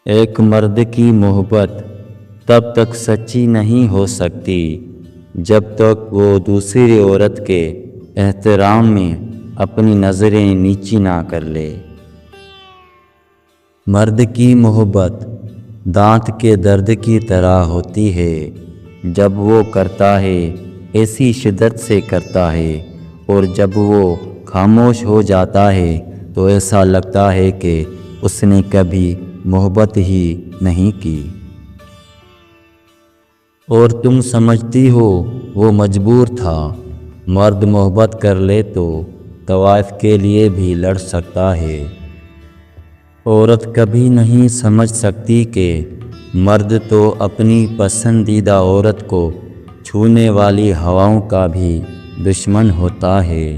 ایک مرد کی محبت تب تک سچی نہیں ہو سکتی جب تک وہ دوسری عورت کے احترام میں اپنی نظریں نیچی نہ کر لے۔ مرد کی محبت دانت کے درد کی طرح ہوتی ہے، جب وہ کرتا ہے ایسی شدت سے کرتا ہے، اور جب وہ خاموش ہو جاتا ہے تو ایسا لگتا ہے کہ اس نے کبھی محبت ہی نہیں کی، اور تم سمجھتی ہو وہ مجبور تھا۔ مرد محبت کر لے تو طوائف کے لیے بھی لڑ سکتا ہے۔ عورت کبھی نہیں سمجھ سکتی کہ مرد تو اپنی پسندیدہ عورت کو چھونے والی ہواؤں کا بھی دشمن ہوتا ہے۔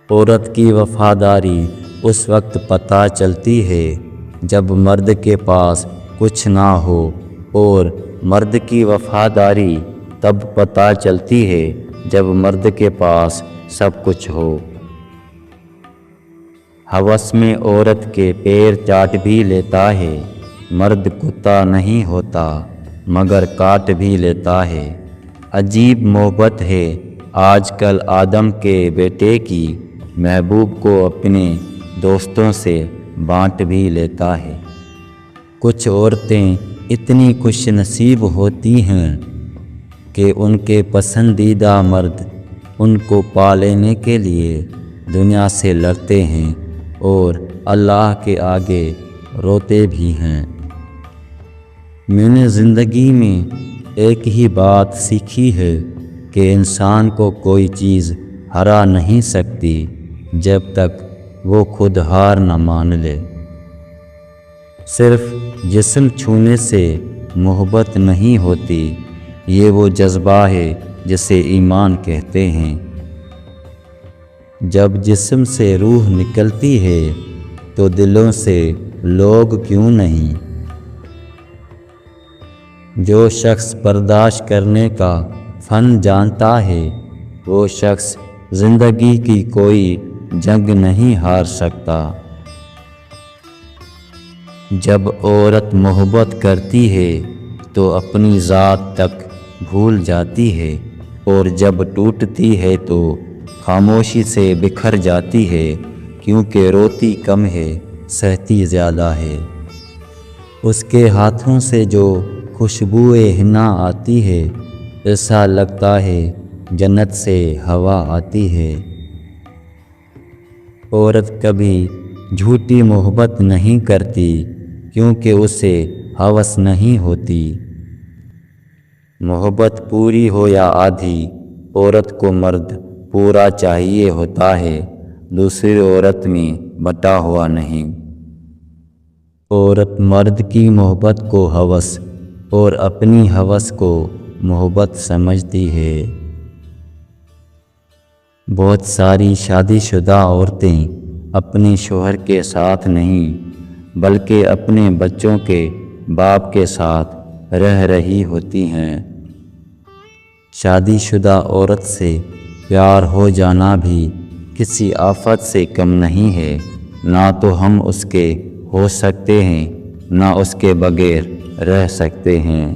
عورت کی وفاداری اس وقت پتہ چلتی ہے جب مرد کے پاس کچھ نہ ہو، اور مرد کی وفاداری تب پتہ چلتی ہے جب مرد کے پاس سب کچھ ہو۔ ہوس میں عورت کے پیر چاٹ بھی لیتا ہے، مرد کتا نہیں ہوتا مگر کاٹ بھی لیتا ہے۔ عجیب محبت ہے آج کل آدم کے بیٹے کی، محبوب کو اپنے دوستوں سے بانٹ بھی لیتا ہے۔ کچھ عورتیں اتنی خوش نصیب ہوتی ہیں کہ ان کے پسندیدہ مرد ان کو پا لینے کے لیے دنیا سے لڑتے ہیں اور اللہ کے آگے روتے بھی ہیں۔ میں نے زندگی میں ایک ہی بات سیکھی ہے کہ انسان کو کوئی چیز ہرا نہیں سکتی جب تک وہ خود ہار نہ مان لے۔ صرف جسم چھونے سے محبت نہیں ہوتی، یہ وہ جذبہ ہے جسے ایمان کہتے ہیں۔ جب جسم سے روح نکلتی ہے تو دلوں سے لوگ کیوں نہیں؟ جو شخص برداشت کرنے کا فن جانتا ہے وہ شخص زندگی کی کوئی جنگ نہیں ہار سکتا۔ جب عورت محبت کرتی ہے تو اپنی ذات تک بھول جاتی ہے، اور جب ٹوٹتی ہے تو خاموشی سے بکھر جاتی ہے، کیونکہ روتی کم ہے سہتی زیادہ ہے۔ اس کے ہاتھوں سے جو خوشبوئے حنا آتی ہے ایسا لگتا ہے جنت سے ہوا آتی ہے۔ عورت کبھی جھوٹی محبت نہیں کرتی کیونکہ اسے ہوس نہیں ہوتی۔ محبت پوری ہو یا آدھی، عورت کو مرد پورا چاہیے ہوتا ہے، دوسری عورت میں بٹا ہوا نہیں۔ عورت مرد کی محبت کو ہوس اور اپنی ہوس کو محبت سمجھتی ہے۔ بہت ساری شادی شدہ عورتیں اپنے شوہر کے ساتھ نہیں بلکہ اپنے بچوں کے باپ کے ساتھ رہ رہی ہوتی ہیں۔ شادی شدہ عورت سے پیار ہو جانا بھی کسی آفت سے کم نہیں ہے، نہ تو ہم اس کے ہو سکتے ہیں نہ اس کے بغیر رہ سکتے ہیں۔